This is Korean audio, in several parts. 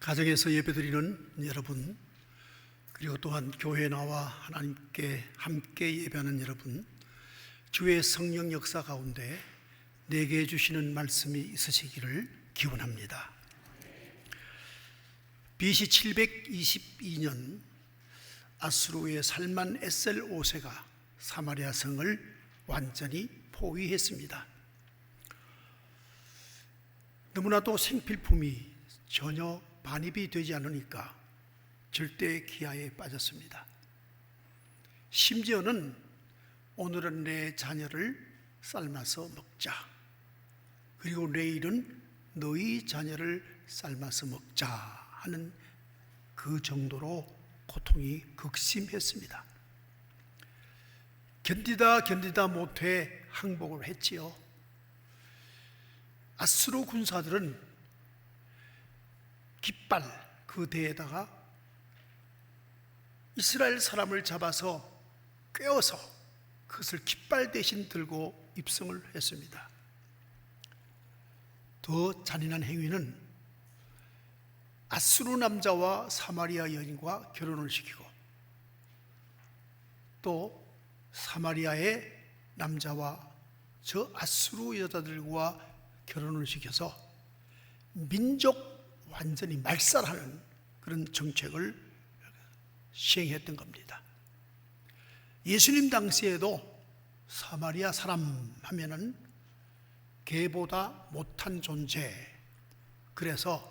가정에서 예배드리는 여러분, 그리고 또한 교회에 나와 하나님께 함께 예배하는 여러분, 주의 성령 역사 가운데 내게 주시는 말씀이 있으시기를 기원합니다. BC 722년 아수르의 살만 에셀 5세가 사마리아 성을 완전히 포위했습니다. 너무나도 생필품이 전혀 반입이 되지 않으니까 절대 기아에 빠졌습니다. 심지어는 오늘은 내 자녀를 삶아서 먹자, 그리고 내일은 너희 자녀를 삶아서 먹자 하는 그 정도로 고통이 극심했습니다. 견디다 못해 항복을 했지요. 아수르 군사들은 깃발 그 대에다가 이스라엘 사람을 잡아서 꿰어서 그것을 깃발 대신 들고 입성을 했습니다. 더 잔인한 행위는 아수르 남자와 사마리아 여인과 결혼을 시키고, 또 사마리아의 남자와 저 아수르 여자들과 결혼을 시켜서 민족 완전히 말살하는 그런 정책을 시행했던 겁니다. 예수님 당시에도 사마리아 사람 하면은 개보다 못한 존재, 그래서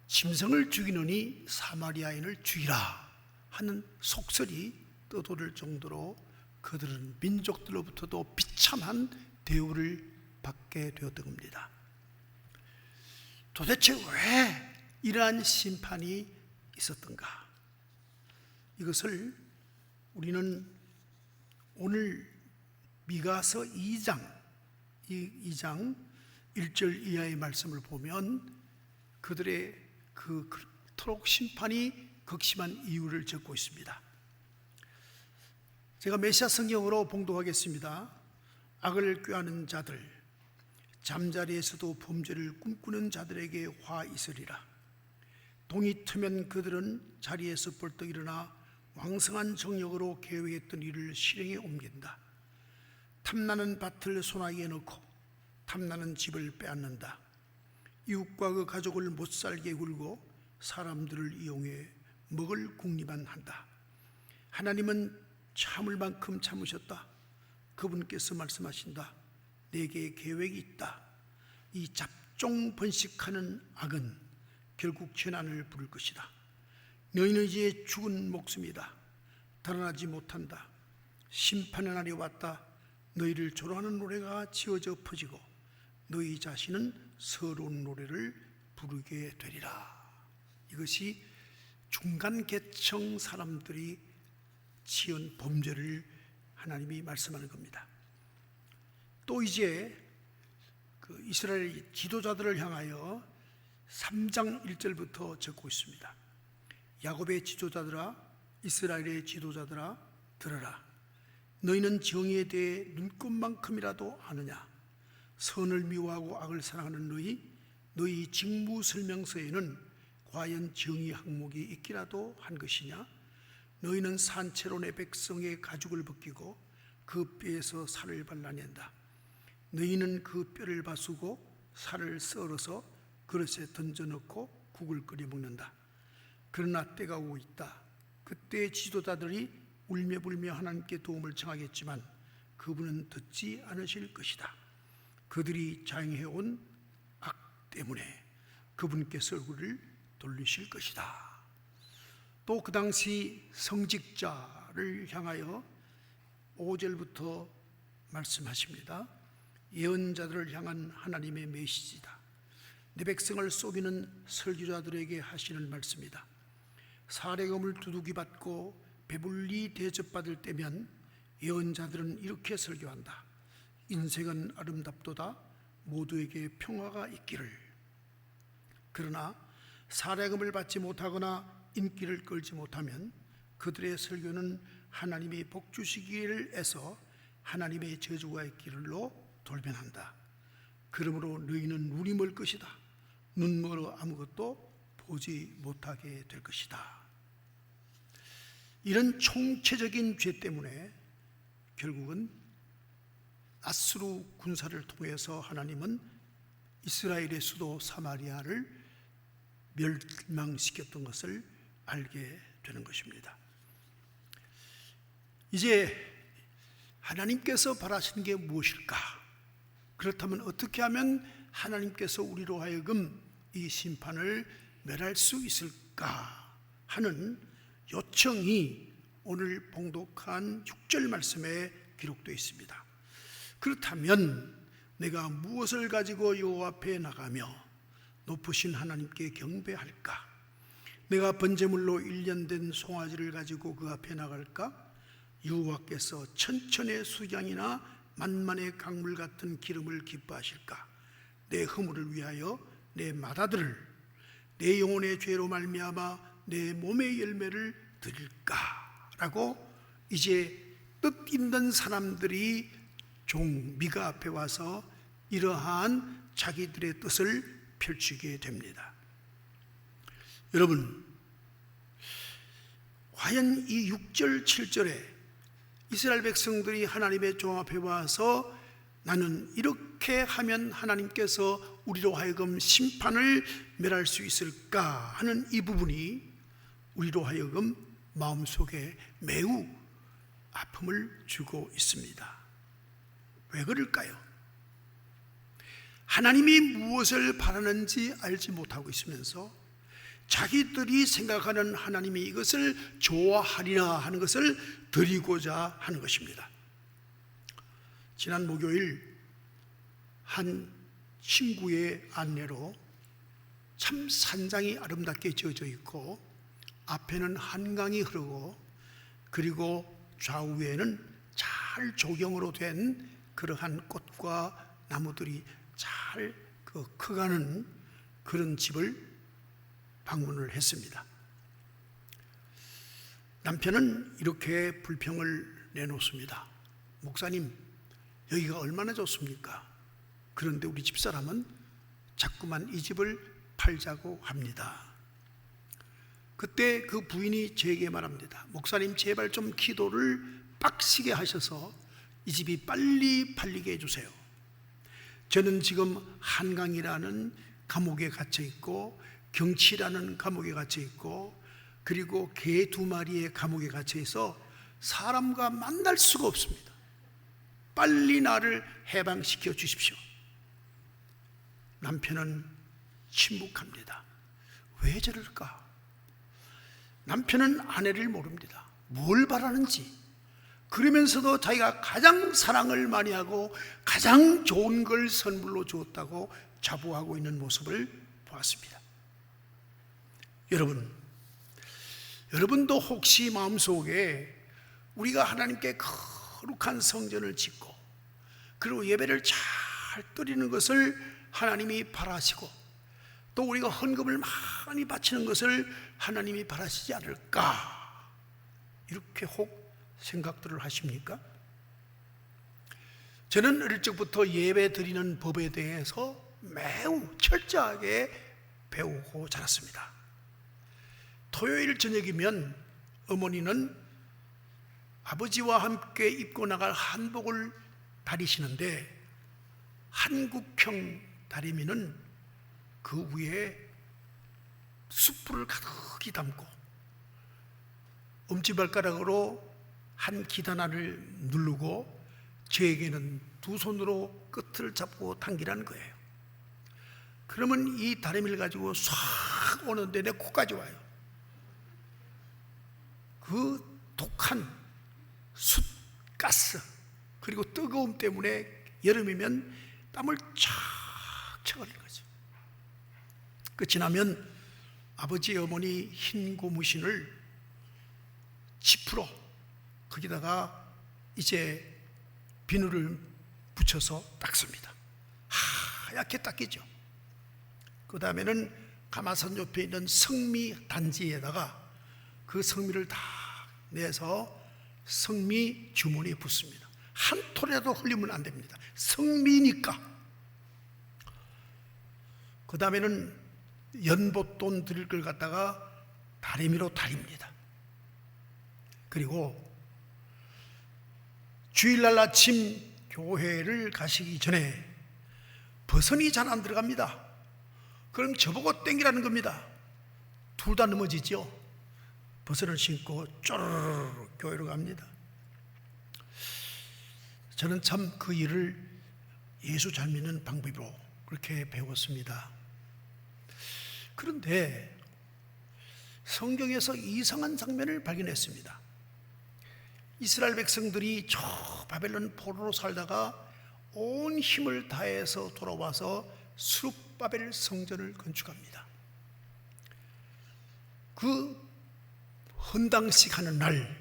짐승을 죽이느니 사마리아인을 죽이라 하는 속설이 떠도를 정도로 그들은 민족들로부터도 비참한 대우를 받게 되었던 겁니다. 도대체 왜 이러한 심판이 있었던가? 이것을 우리는 오늘 미가서 2장 1절 이하의 말씀을 보면 그들의 그토록 심판이 극심한 이유를 적고 있습니다. 제가 메시아 성경으로 봉독하겠습니다. 악을 꾀하는 자들, 잠자리에서도 범죄를 꿈꾸는 자들에게 화 있으리라. 동이 트면 그들은 자리에서 벌떡 일어나 왕성한 정력으로 계획했던 일을 실행에 옮긴다. 탐나는 밭을 소나기에 넣고 탐나는 집을 빼앗는다. 이웃과 그 가족을 못살게 굴고 사람들을 이용해 먹을 궁리만 한다. 하나님은 참을 만큼 참으셨다. 그분께서 말씀하신다. 내게 계획이 있다. 이 잡종 번식하는 악은 결국 재난을 부를 것이다. 너희는 이제 죽은 목숨이다. 달아나지 못한다. 심판의 날이 왔다. 너희를 조롱하는 노래가 지어져 퍼지고 너희 자신은 서러운 노래를 부르게 되리라. 이것이 중간 계층 사람들이 지은 범죄를 하나님이 말씀하는 겁니다. 또 이제 그 이스라엘 지도자들을 향하여 3장 1절부터 적고 있습니다. 야곱의 지도자들아, 이스라엘의 지도자들아, 들으라. 너희는 정의에 대해 눈꼽만큼이라도 아느냐? 선을 미워하고 악을 사랑하는 너희 직무 설명서에는 과연 정의 항목이 있기라도 한 것이냐? 너희는 산채로 내 백성의 가죽을 벗기고 그 뼈에서 살을 발라낸다. 너희는 그 뼈를 바수고 살을 썰어서 그릇에 던져넣고 국을 끓여 먹는다. 그러나 때가 오고 있다. 그때 지도자들이 울며불며 하나님께 도움을 청하겠지만 그분은 듣지 않으실 것이다. 그들이 자행해온 악 때문에 그분께서 얼굴을 돌리실 것이다. 또 그 당시 성직자를 향하여 5절부터 말씀하십니다. 예언자들을 향한 하나님의 메시지다. 내 백성을 속이는 설교자들에게 하시는 말씀이다. 사례금을 두둑이 받고 배불리 대접받을 때면 예언자들은 이렇게 설교한다. 인생은 아름답도다. 모두에게 평화가 있기를. 그러나 사례금을 받지 못하거나 인기를 끌지 못하면 그들의 설교는 하나님이 복 주시기를 애써 하나님의 저주가 있기를로 돌변한다. 그러므로 너희는 눈이 멀 것이다. 눈으로 아무것도 보지 못하게 될 것이다. 이런 총체적인 죄 때문에 결국은 아수르 군사를 통해서 하나님은 이스라엘의 수도 사마리아를 멸망시켰던 것을 알게 되는 것입니다. 이제 하나님께서 바라시는 게 무엇일까? 그렇다면 어떻게 하면 하나님께서 우리로 하여금 이 심판을 멸할 수 있을까 하는 요청이 오늘 봉독한 6절 말씀에 기록되어 있습니다. 그렇다면 내가 무엇을 가지고 여호와 앞에 나가며 높으신 하나님께 경배할까? 내가 번제물로 1년 된 송아지를 가지고 그 앞에 나갈까? 여호와께서 천천의 수양이나 만만의 강물 같은 기름을 기뻐하실까? 내 허물을 위하여 내 맏아들을 내 영혼의 죄로 말미암아 내 몸의 열매를 드릴까? 라고 이제 뜻 있는 사람들이 종 미가 앞에 와서 이러한 자기들의 뜻을 펼치게 됩니다. 여러분, 과연 이 6절 7절에 이스라엘 백성들이 하나님의 종 앞에 와서 나는 이렇게 하면 하나님께서 우리로 하여금 심판을 멸할 수 있을까 하는 이 부분이 우리로 하여금 마음속에 매우 아픔을 주고 있습니다. 왜 그럴까요? 하나님이 무엇을 바라는지 알지 못하고 있으면서 자기들이 생각하는 하나님이 이것을 좋아하리라 하는 것을 드리고자 하는 것입니다. 지난 목요일 한 친구의 안내로 참 산장이 아름답게 지어져 있고 앞에는 한강이 흐르고 그리고 좌우에는 잘 조경으로 된 그러한 꽃과 나무들이 잘 커가는 그런 집을 방문을 했습니다. 남편은 이렇게 불평을 내놓습니다. 목사님, 여기가 얼마나 좋습니까? 그런데 우리 집사람은 자꾸만 이 집을 팔자고 합니다. 그때 그 부인이 제게 말합니다. 목사님, 제발 좀 기도를 빡시게 하셔서 이 집이 빨리 팔리게 해주세요. 저는 지금 한강이라는 감옥에 갇혀 있고 경치라는 감옥에 갇혀 있고 그리고 개 2마리의 감옥에 갇혀 있어 사람과 만날 수가 없습니다. 빨리 나를 해방시켜 주십시오. 남편은 침묵합니다. 왜 저럴까? 남편은 아내를 모릅니다. 뭘 바라는지. 그러면서도 자기가 가장 사랑을 많이 하고 가장 좋은 걸 선물로 주었다고 자부하고 있는 모습을 보았습니다. 여러분도 혹시 마음속에 우리가 하나님께 거룩한 성전을 짓고 그리고 예배를 잘 드리는 것을 하나님이 바라시고 또 우리가 헌금을 많이 바치는 것을 하나님이 바라시지 않을까 이렇게 혹 생각들을 하십니까? 저는 어릴 적부터 예배 드리는 법에 대해서 매우 철저하게 배우고 자랐습니다. 토요일 저녁이면 어머니는 아버지와 함께 입고 나갈 한복을 다리시는데 한국형 다리미는 그 위에 숯불을 가득히 담고 엄지발가락으로 한 기단알을 누르고 저에게는 2손으로 끝을 잡고 당기라는 거예요. 그러면 이 다리미를 가지고 싹 오는데 내 코까지 와요. 그 독한 숯가스 그리고 뜨거움 때문에 여름이면 땀을 촥촥 흘리는 거죠. 끝이 나면 아버지 어머니 흰 고무신을 지프로 거기다가 이제 비누를 붙여서 닦습니다. 하얗게 닦이죠. 그 다음에는 가마산 옆에 있는 성미 단지에다가 그 성미를 다 내서 성미 주머니에 붓습니다. 한 톨이라도 흘리면 안 됩니다. 성미니까. 그 다음에는 연봇돈 드릴 걸 갖다가 다리미로 다립니다. 그리고 주일날 아침 교회를 가시기 전에 버선이 잘 안 들어갑니다. 그럼 저보고 땡기라는 겁니다. 둘 다 넘어지죠. 버선을 신고 쪼르르 교회로 갑니다. 저는 참 그 일을 예수 잘 믿는 방법으로 그렇게 배웠습니다. 그런데 성경에서 이상한 장면을 발견했습니다. 이스라엘 백성들이 저 바벨론 포로로 살다가 온 힘을 다해서 돌아와서 스룹바벨 성전을 건축합니다. 그 헌당식 하는 날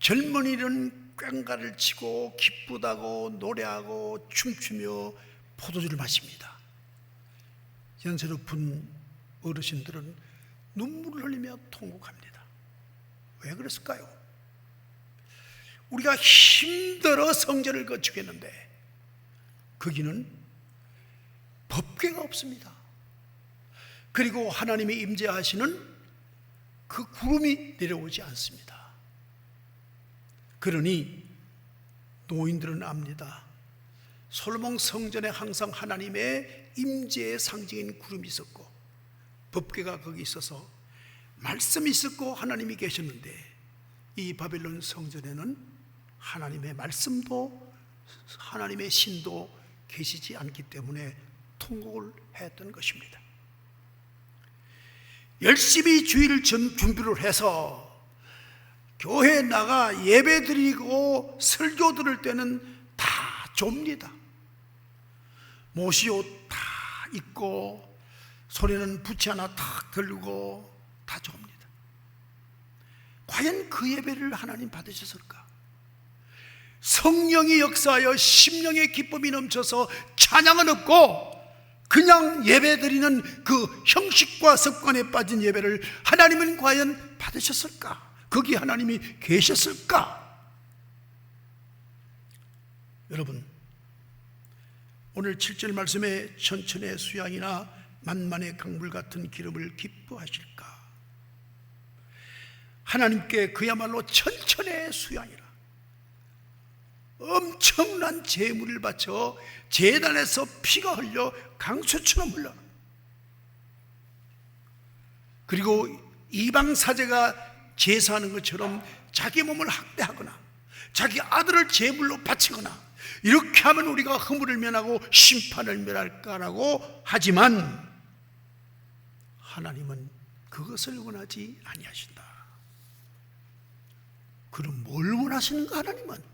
젊은이들은 꽹가를 치고 기쁘다고 노래하고 춤추며 포도주를 마십니다. 연세 높은 어르신들은 눈물을 흘리며 통곡합니다. 왜 그랬을까요? 우리가 힘들어 성전을 건축했는데 거기는 법궤가 없습니다. 그리고 하나님이 임재하시는 그 구름이 내려오지 않습니다. 그러니 노인들은 압니다. 솔로몬 성전에 항상 하나님의 임재의 상징인 구름이 있었고 법궤가 거기 있어서 말씀이 있었고 하나님이 계셨는데 이 바벨론 성전에는 하나님의 말씀도 하나님의 신도 계시지 않기 때문에 통곡을 했던 것입니다. 열심히 주일 준비를 해서 교회에 나가 예배 드리고 설교 들을 때는 다 좁니다. 모시옷 다 입고 손에는 부채 하나 탁 들고 다 좁니다. 과연 그 예배를 하나님 받으셨을까? 성령이 역사하여 심령의 기쁨이 넘쳐서 찬양은 없고 그냥 예배드리는 그 형식과 습관에 빠진 예배를 하나님은 과연 받으셨을까? 거기 하나님이 계셨을까? 여러분, 오늘 7절 말씀에 천천의 수양이나 만만의 강물 같은 기름을 기뻐하실까? 하나님께 그야말로 천천의 수양이라 엄청난 제물을 바쳐 제단에서 피가 흘려 강수처럼 흘러, 그리고 이방 사제가 제사하는 것처럼 자기 몸을 학대하거나 자기 아들을 제물로 바치거나 이렇게 하면 우리가 허물을 면하고 심판을 면할까라고 하지만 하나님은 그것을 원하지 아니하신다. 그럼 뭘 원하시는가? 하나님은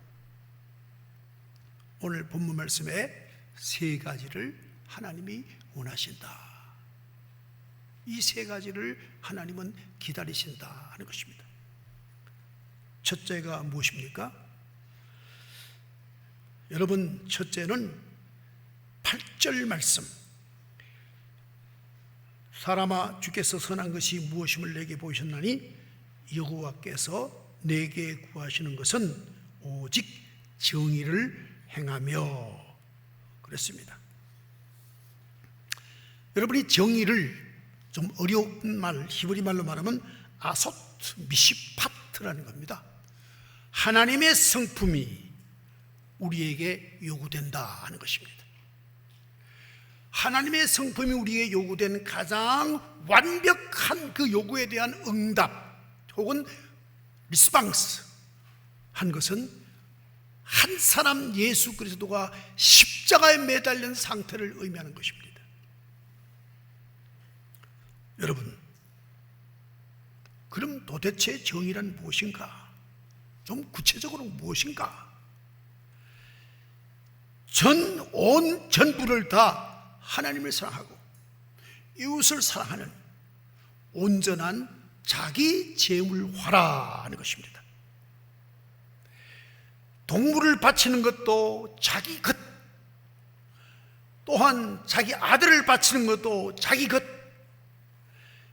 오늘 본문 말씀에 세 가지를 하나님이 원하신다. 이 세 가지를 하나님은 기다리신다 하는 것입니다. 첫째가 무엇입니까? 여러분, 첫째는 8절 말씀, 사람아 주께서 선한 것이 무엇임을 내게 보이셨나니 여호와께서 내게 구하시는 것은 오직 정의를 행하며 그랬습니다. 여러분이 정의를 좀 어려운 말, 히브리 말로 말하면 아소트 미시파트라는 겁니다. 하나님의 성품이 우리에게 요구된다 하는 것입니다. 하나님의 성품이 우리에게 요구된 가장 완벽한 그 요구에 대한 응답 혹은 리스방스 한 것은 한 사람 예수 그리스도가 십자가에 매달린 상태를 의미하는 것입니다. 여러분, 그럼 도대체 정의란 무엇인가? 좀 구체적으로 무엇인가? 전부를 다 하나님을 사랑하고 이웃을 사랑하는 온전한 자기 제물화라 하는 것입니다. 동물을 바치는 것도 자기 것, 또한 자기 아들을 바치는 것도 자기 것,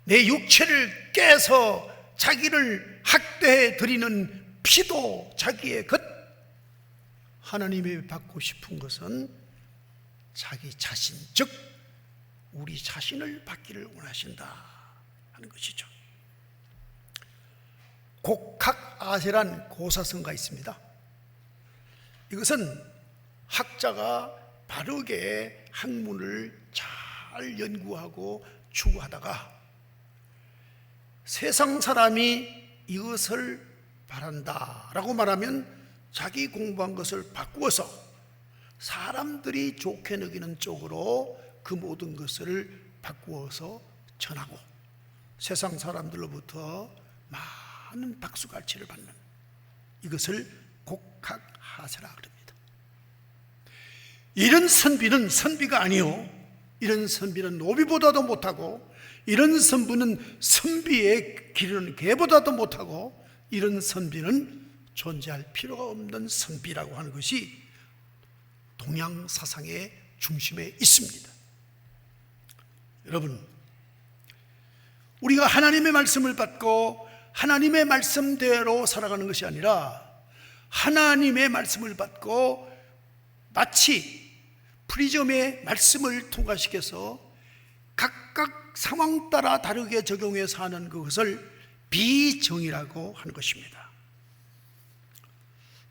내 육체를 깨서 자기를 학대해 드리는 피도 자기의 것. 하나님이 받고 싶은 것은 자기 자신, 즉 우리 자신을 받기를 원하신다 하는 것이죠. 곡학아세란 고사성가 있습니다. 이것은 학자가 바르게 학문을 잘 연구하고 추구하다가 세상 사람이 이것을 바란다라고 말하면 자기 공부한 것을 바꾸어서 사람들이 좋게 여기는 쪽으로 그 모든 것을 바꾸어서 전하고 세상 사람들로부터 많은 박수갈채를 받는 이것을 곡학하세라 그럽니다. 이런 선비는 선비가 아니요, 이런 선비는 노비보다도 못하고, 이런 선비는 선비의 기르는 개보다도 못하고, 이런 선비는 존재할 필요가 없는 선비라고 하는 것이 동양 사상의 중심에 있습니다. 여러분, 우리가 하나님의 말씀을 받고 하나님의 말씀대로 살아가는 것이 아니라 하나님의 말씀을 받고 마치 프리즘의 말씀을 통과시켜서 각각 상황 따라 다르게 적용해서 하는 그것을 비정의라고 하는 것입니다.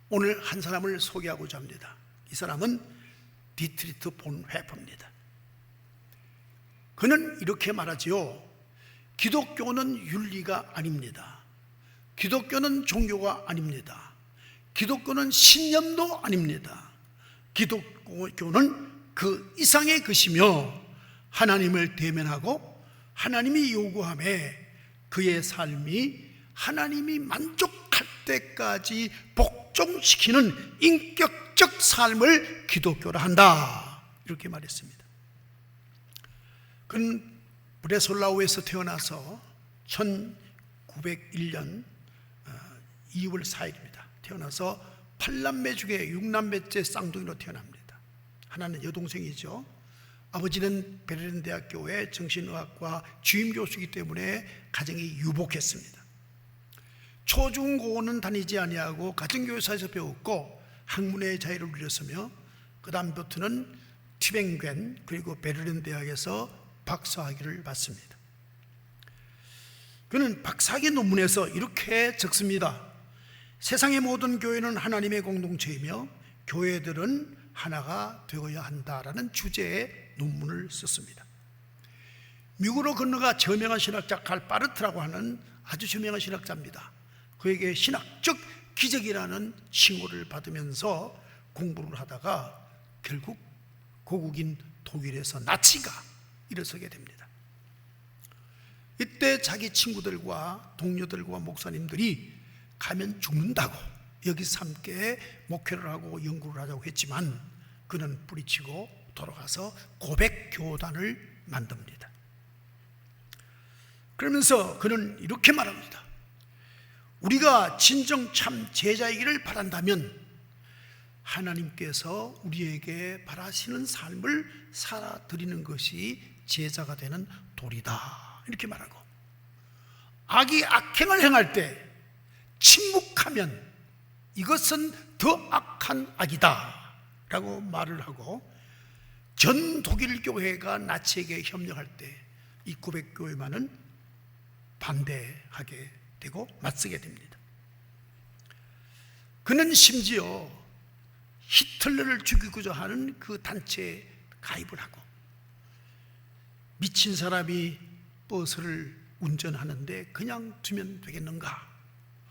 오늘 한 사람을 소개하고자 합니다. 이 사람은 디트리트 본 회퍼입니다. 그는 이렇게 말하지요. 기독교는 윤리가 아닙니다. 기독교는 종교가 아닙니다. 기독교는 신념도 아닙니다. 기독교는 그 이상의 것이며 하나님을 대면하고 하나님이 요구함에 그의 삶이 하나님이 만족할 때까지 복종시키는 인격적 삶을 기독교라 한다, 이렇게 말했습니다. 그는 브레솔라우에서 태어나서 1901년 2월 4일입니다. 태어나서 8남매 중에 6남매째 쌍둥이로 태어납니다. 하나는 여동생이죠. 아버지는 베를린 대학교의 정신의학과 주임 교수이기 때문에 가정이 유복했습니다. 초중고는 다니지 아니하고 가정교사에서 배웠고 학문의 자유를 누렸으며 그 다음부터는 튜빙겐 그리고 베를린 대학에서 박사학위를 받습니다. 그는 박사학위 논문에서 이렇게 적습니다. 세상의 모든 교회는 하나님의 공동체이며 교회들은 하나가 되어야 한다라는 주제의 논문을 썼습니다. 미국으로 건너가 저명한 신학자 칼 바르트라고 하는 아주 저명한 신학자입니다. 그에게 신학적 기적이라는 칭호를 받으면서 공부를 하다가 결국 고국인 독일에서 나치가 일어서게 됩니다. 이때 자기 친구들과 동료들과 목사님들이 가면 죽는다고 여기서 함께 목회를 하고 연구를 하자고 했지만 그는 뿌리치고 돌아가서 고백교단을 만듭니다. 그러면서 그는 이렇게 말합니다. 우리가 진정 참 제자이기를 바란다면 하나님께서 우리에게 바라시는 삶을 살아드리는 것이 제자가 되는 도리다, 이렇게 말하고, 악이 악행을 행할 때 침묵하면 이것은 더 악한 악이다 라고 말을 하고, 전 독일 교회가 나치에게 협력할 때 이 고백교회만은 반대하게 되고 맞서게 됩니다. 그는 심지어 히틀러를 죽이고자 하는 그 단체에 가입을 하고, 미친 사람이 버스를 운전하는데 그냥 두면 되겠는가,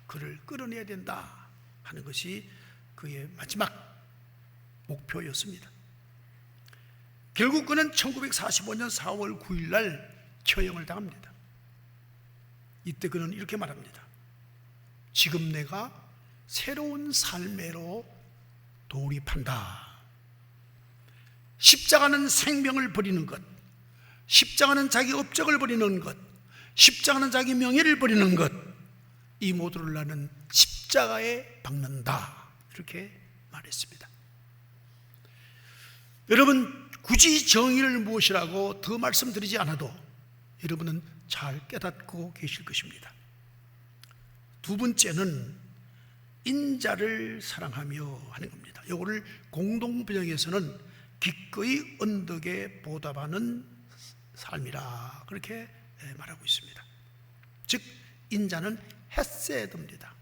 그를 끌어내야 된다 하는 것이 그의 마지막 목표였습니다. 결국 그는 1945년 4월 9일 날 처형을 당합니다. 이때 그는 이렇게 말합니다. 지금 내가 새로운 삶으로 돌입한다. 십자가는 생명을 버리는 것, 십자가는 자기 업적을 버리는 것, 십자가는 자기 명예를 버리는 것, 이 모두를 나는 십자가에 박는다, 이렇게 말했습니다. 여러분, 굳이 정의를 무엇이라고 더 말씀드리지 않아도 여러분은 잘 깨닫고 계실 것입니다. 두 번째는 인자를 사랑하며 하는 겁니다. 이거를 공동번역에서는 기꺼이 언덕에 보답하는 삶이라 그렇게 말하고 있습니다. 즉 인자는 헤세드입니다.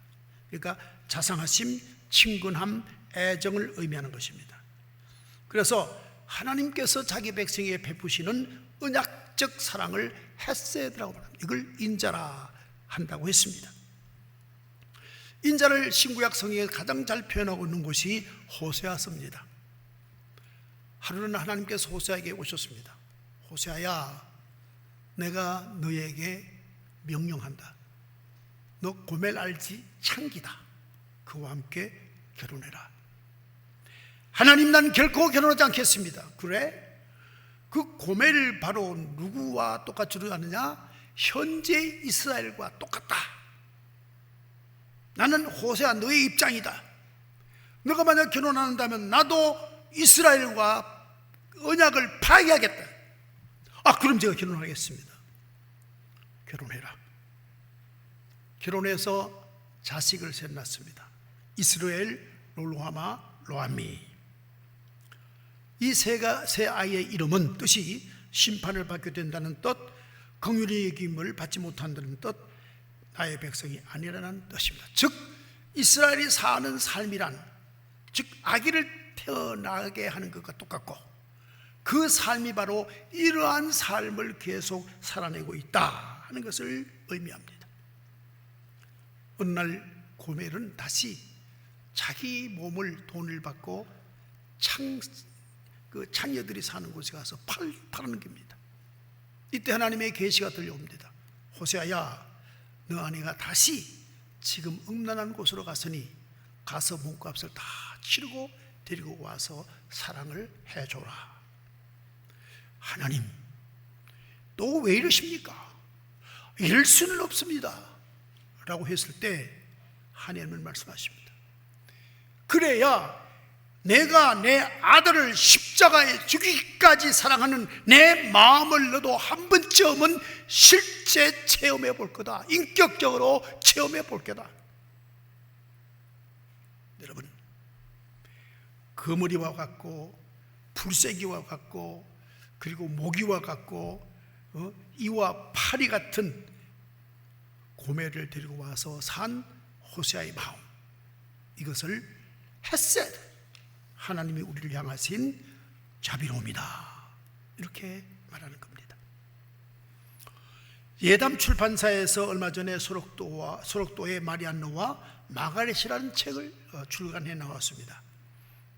그러니까 자상하심, 친근함, 애정을 의미하는 것입니다. 그래서 하나님께서 자기 백성에게 베푸시는 언약적 사랑을 헤세드라고 말합니다. 이걸 인자라 한다고 했습니다. 인자를 신구약 성경에 가장 잘 표현하고 있는 곳이 호세아서입니다. 하루는 하나님께서 호세아에게 오셨습니다. 호세아야, 내가 너에게 명령한다. 너 고멜 알지? 창기다. 그와 함께 결혼해라. 하나님, 난 결코 결혼하지 않겠습니다. 그래? 그 고멜 바로 누구와 똑같이 하느냐? 현재 이스라엘과 똑같다. 나는 호세아 너의 입장이다. 너가 만약 결혼한다면 나도 이스라엘과 언약을 파괴하겠다. 그럼 제가 결혼하겠습니다. 결혼해라. 결혼해서 자식을 셋 낳습니다. 이스라엘, 롤로하마, 로아미. 이 세 아이의 이름은 뜻이 심판을 받게 된다는 뜻, 긍휼의 여김을 받지 못한다는 뜻, 나의 백성이 아니라는 뜻입니다. 즉 이스라엘이 사는 삶이란, 즉 아기를 태어나게 하는 것과 똑같고 그 삶이 바로 이러한 삶을 계속 살아내고 있다 하는 것을 의미합니다. 어느 날 고멜은 다시 자기 몸을 돈을 받고 창녀들이 사는 곳에 가서 팔는 겁니다. 이때 하나님의 계시가 들려옵니다. 호세아야, 너 아내가 다시 지금 음란한 곳으로 갔으니 가서 몸값을 다 치르고 데리고 와서 사랑을 해줘라. 하나님, 또 왜 이러십니까? 이럴 수는 없습니다 라고 했을 때 하나님은 말씀하십니다. 그래야 내가 내 아들을 십자가에 죽이기까지 사랑하는 내 마음을 너도 한 번쯤은 실제 체험해 볼 거다. 인격적으로 체험해 볼 거다. 여러분, 거머리와 같고 불새기와 같고 그리고 모기와 같고 이와 파리 같은 고멜을 데리고 와서 산 호세아의 마음, 이것을 헤세드, 하나님이 우리를 향하신 자비로움이다 이렇게 말하는 겁니다. 예담 출판사에서 얼마 전에 소록도의 마리안노와 마가렛이라는 책을 출간해 나왔습니다.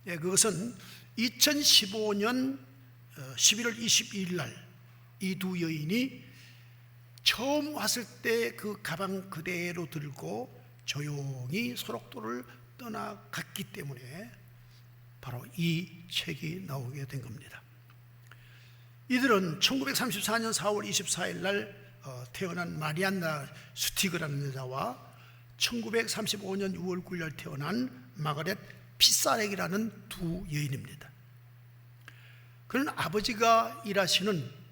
그것은 2015년 11월 22일 날 이 두 여인이 처음 왔을 때 그 가방 그대로 들고 조용히 소록도를 떠나갔기 때문에 바로 이 책이 나오게 된 겁니다. 이들은 1934년 4월 24일 날 태어난 마리안나 스티그라는 여자와 1935년 6월 9일 날 태어난 마가렛 피사렉이라는 두 여인입니다. 그는 아버지가 일하시는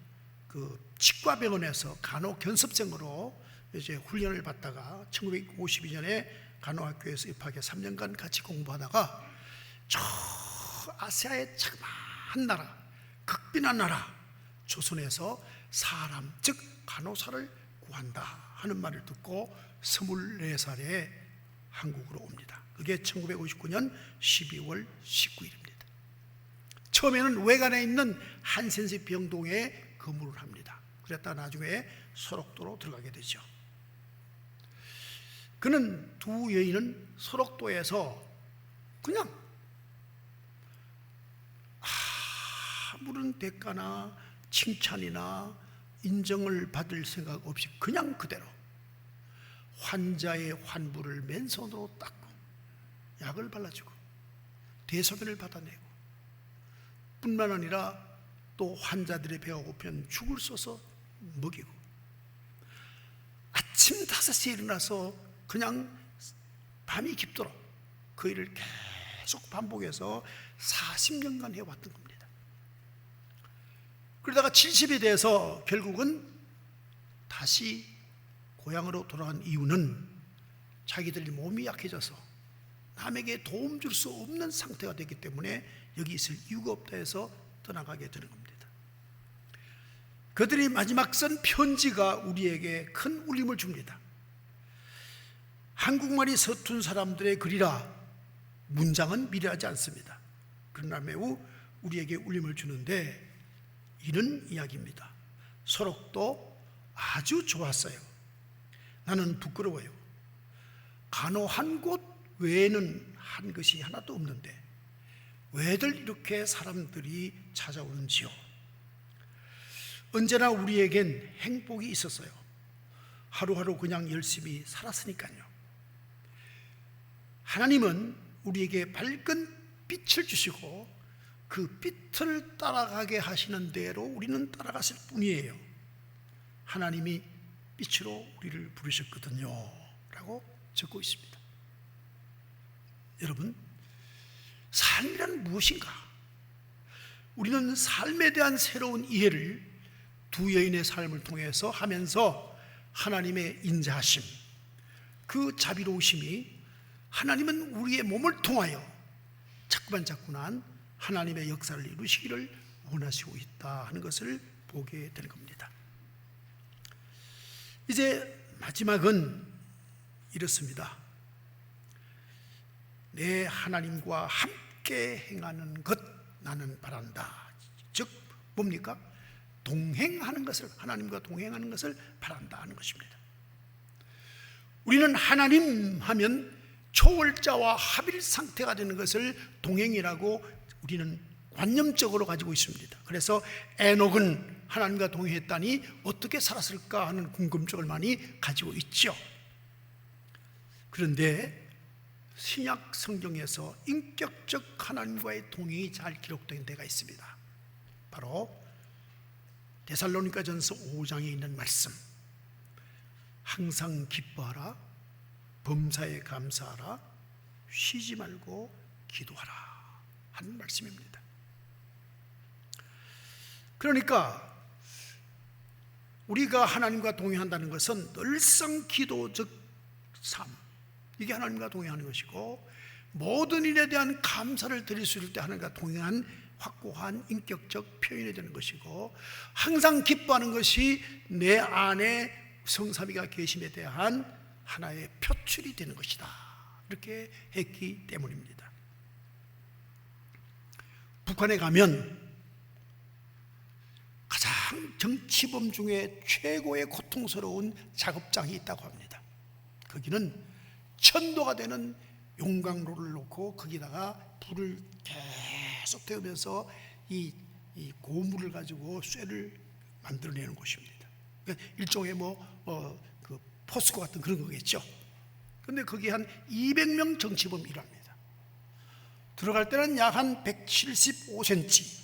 그 치과병원에서 간호 견습생으로 이제 훈련을 받다가 1952년에 간호학교에서 입학해 3년간 같이 공부하다가 저 아시아의 자그마한 나라, 극빈한 나라 조선에서 사람, 즉 간호사를 구한다 하는 말을 듣고 24살에 한국으로 옵니다. 그게 1959년 12월 19일입니다. 처음에는 외관에 있는 한센시 병동에 근무를 합니다. 그랬다 나중에 소록도로 들어가게 되죠. 그는 두 여인은 소록도에서 그냥 아무런 대가나 칭찬이나 인정을 받을 생각 없이 그냥 그대로 환자의 환부를 맨손으로 닦고 약을 발라주고 대소변을 받아내고 뿐만 아니라 또 환자들의 배가 고프면 죽을 써서 먹이고 아침 5시에 일어나서 그냥 밤이 깊도록 그 일을 계속 반복해서 40년간 해왔던 겁니다. 그러다가 70이 돼서 결국은 다시 고향으로 돌아간 이유는 자기들이 몸이 약해져서 남에게 도움 줄 수 없는 상태가 됐기 때문에 여기 있을 이유가 없다 해서 떠나가게 되는 겁니다. 그들이 마지막 쓴 편지가 우리에게 큰 울림을 줍니다. 한국말이 서툰 사람들의 글이라 문장은 미려하지 않습니다. 그러나 매우 우리에게 울림을 주는데 이런 이야기입니다. 서록도 아주 좋았어요. 나는 부끄러워요. 간호한 곳 외에는 한 것이 하나도 없는데 왜들 이렇게 사람들이 찾아오는지요. 언제나 우리에겐 행복이 있었어요. 하루하루 그냥 열심히 살았으니까요. 하나님은 우리에게 밝은 빛을 주시고 그 빛을 따라가게 하시는 대로 우리는 따라갔을 뿐이에요. 하나님이 빛으로 우리를 부르셨거든요 라고 적고 있습니다. 여러분, 삶이란 무엇인가? 우리는 삶에 대한 새로운 이해를 두 여인의 삶을 통해서 하면서 하나님의 인자하심, 그 자비로우심이 하나님은 우리의 몸을 통하여 자꾸만 하나님의 역사를 이루시기를 원하시고 있다 하는 것을 보게 되는 겁니다. 이제 마지막은 이렇습니다. 내 하나님과 함께 행하는 것 나는 바란다. 즉 뭡니까? 동행하는 것을, 하나님과 동행하는 것을 바란다 하는 것입니다. 우리는 하나님 하면 초월자와 합일 상태가 되는 것을 동행이라고 우리는 관념적으로 가지고 있습니다. 그래서 에녹은 하나님과 동행했다니 어떻게 살았을까 하는 궁금증을 많이 가지고 있죠. 그런데 신약 성경에서 인격적 하나님과의 동행이 잘 기록된 데가 있습니다. 바로 데살로니가전서 5장에 있는 말씀, 항상 기뻐하라, 범사에 감사하라, 쉬지 말고 기도하라 하는 말씀입니다. 그러니까 우리가 하나님과 동행한다는 것은 늘상 기도적 삶, 이게 하나님과 동행하는 것이고, 모든 일에 대한 감사를 드릴 수 있을 때 하나님과 동행한 확고한 인격적 표현이 되는 것이고, 항상 기뻐하는 것이 내 안에 성삼위가 계심에 대한 하나의 표출이 되는 것이다, 이렇게 했기 때문입니다. 북한에 가면 가장 정치범 중에 최고의 고통스러운 작업장이 있다고 합니다. 거기는 천도가 되는 용광로를 놓고 거기다가 불을 계속 태우면서 이 고물을 가지고 쇠를 만들어내는 곳입니다. 그러니까 일종의 그 포스코 같은 그런 거겠죠. 그런데 거기 한 200명 정치범이 일합니다. 들어갈 때는 약 한 175cm,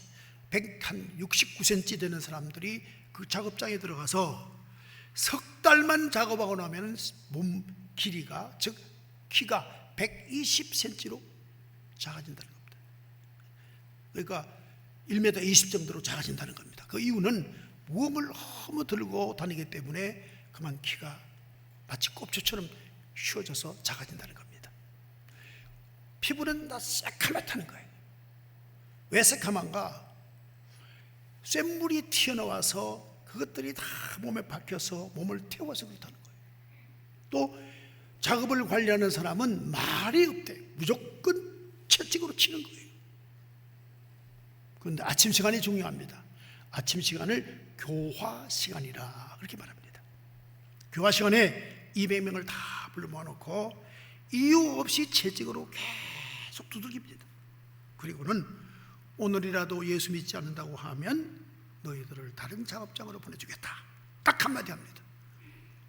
한 69cm 되는 사람들이 그 작업장에 들어가서 석 달만 작업하고 나면 몸 길이가, 즉 키가 120cm로 작아진다는 겁니다. 그러니까 1m 20 정도로 작아진다는 겁니다. 그 이유는 무언을 너무 들고 다니기 때문에 그만 키가 마치 꼽초처럼 휘어져서 작아진다는 겁니다. 피부는 다 새카맣다는 거예요. 왜 새카만가? 쇳물이 튀어나와서 그것들이 다 몸에 박혀서 몸을 태워서 그렇다는 거예요. 또 작업을 관리하는 사람은 말이 없대. 무조건 채찍으로 치는 거예요. 그런데 아침 시간이 중요합니다. 아침 시간을 교화 시간이라 그렇게 말합니다. 교화 시간에 200명을 다 불러 모아놓고 이유 없이 채찍으로 계속 두들깁니다. 그리고는 오늘이라도 예수 믿지 않는다고 하면 너희들을 다른 작업장으로 보내주겠다, 딱 한마디 합니다.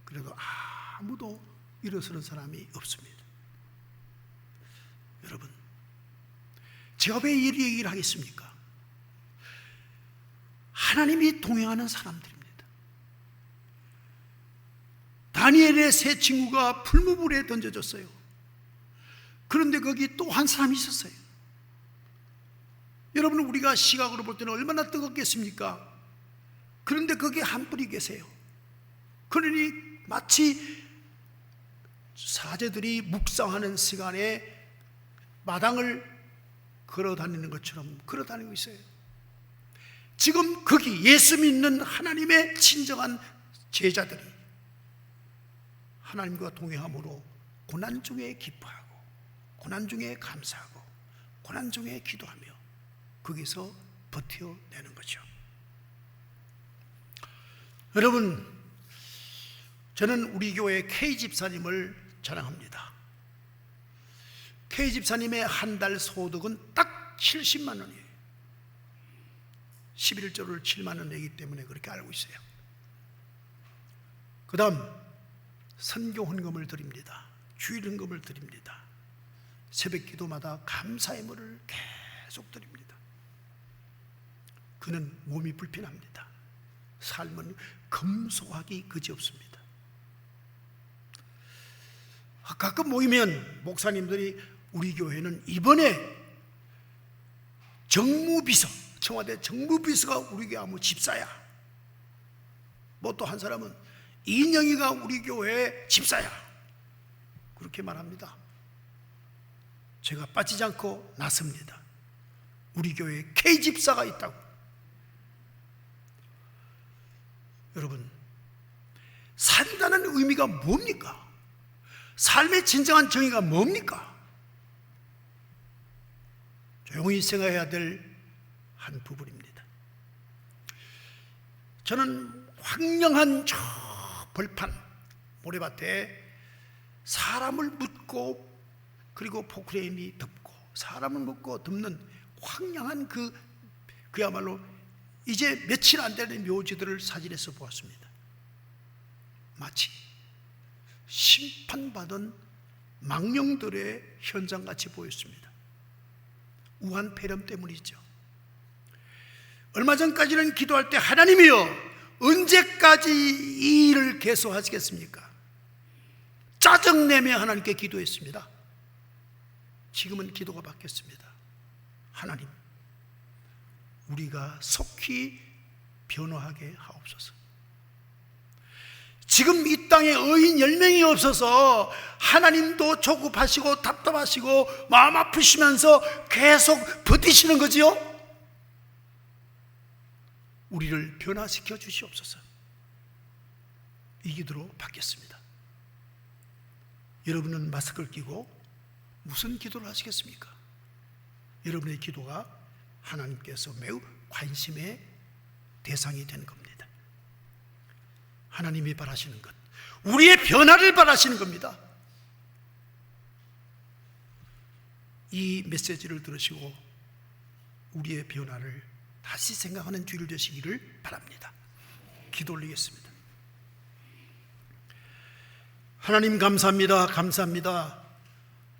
그래도 아무도 일어서는 사람이 없습니다. 여러분, 제가 왜 이 얘기를 하겠습니까? 하나님이 동행하는 사람들입니다. 다니엘의 세 친구가 풀무불에 던져졌어요. 그런데 거기 또 한 사람이 있었어요. 여러분, 우리가 시각으로 볼 때는 얼마나 뜨겁겠습니까? 그런데 거기 한 분이 계세요. 그러니 마치 사제들이 묵상하는 시간에 마당을 걸어 다니는 것처럼 걸어 다니고 있어요. 지금 거기 예수 믿는 하나님의 진정한 제자들이 하나님과 동행함으로 고난 중에 기뻐하고 고난 중에 감사하고 고난 중에 기도하며 거기서 버텨내는 거죠. 여러분, 저는 우리 교회 K집사님을 자랑합니다. K집사님의 한 달 소득은 딱 70만 원이에요. 11조를 7만 원 내기 때문에 그렇게 알고 있어요. 그 다음 선교 헌금을 드립니다. 주일 헌금을 드립니다. 새벽 기도마다 감사의 물을 계속 드립니다. 그는 몸이 불편합니다. 삶은 검소하기 그지없습니다. 가끔 모이면 목사님들이 우리 교회는 이번에 정무비서, 청와대 정무비서가 우리 교회 아무 집사야. 뭐 또 한 사람은 이인영이가 우리 교회 집사야. 그렇게 말합니다. 제가 빠지지 않고 나섭니다. 우리 교회에 K집사가 있다고. 여러분, 산다는 의미가 뭡니까? 삶의 진정한 정의가 뭡니까? 조용히 생각해야 될 한 부분입니다. 저는 황량한 저 벌판 모래밭에 사람을 묻고 그리고 포크레인이 덮고 사람을 묻고 덮는 황량한 그야말로 이제 며칠 안 되는 묘지들을 사진에서 보았습니다. 마치 심판받은 망령들의 현장같이 보였습니다. 우한 폐렴 때문이죠. 얼마 전까지는 기도할 때 하나님이여 언제까지 이 일을 계속하시겠습니까? 짜증내며 하나님께 기도했습니다. 지금은 기도가 바뀌었습니다. 하나님, 우리가 속히 변화하게 하옵소서. 지금 이 땅에 의인 10명이 없어서 하나님도 조급하시고 답답하시고 마음 아프시면서 계속 버티시는 거지요? 우리를 변화시켜 주시옵소서. 이 기도로 바뀌었습니다. 여러분은 마스크를 끼고 무슨 기도를 하시겠습니까? 여러분의 기도가 하나님께서 매우 관심의 대상이 되는 겁니다. 하나님이 바라시는 것, 우리의 변화를 바라시는 겁니다. 이 메시지를 들으시고 우리의 변화를 다시 생각하는 주일 되시기를 바랍니다. 기도 올리겠습니다. 하나님 감사합니다. 감사합니다.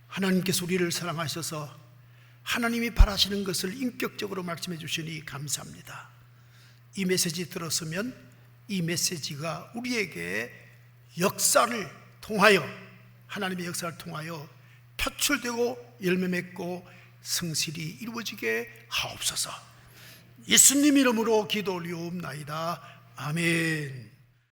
하나님께서 우리를 사랑하셔서 하나님이 바라시는 것을 인격적으로 말씀해 주시니 감사합니다. 이 메시지 들었으면 이 메시지가 우리에게 역사를 통하여, 하나님의 역사를 통하여 표출되고 열매 맺고 성실히 이루어지게 하옵소서. 예수님 이름으로 기도 올리옵나이다. 아멘.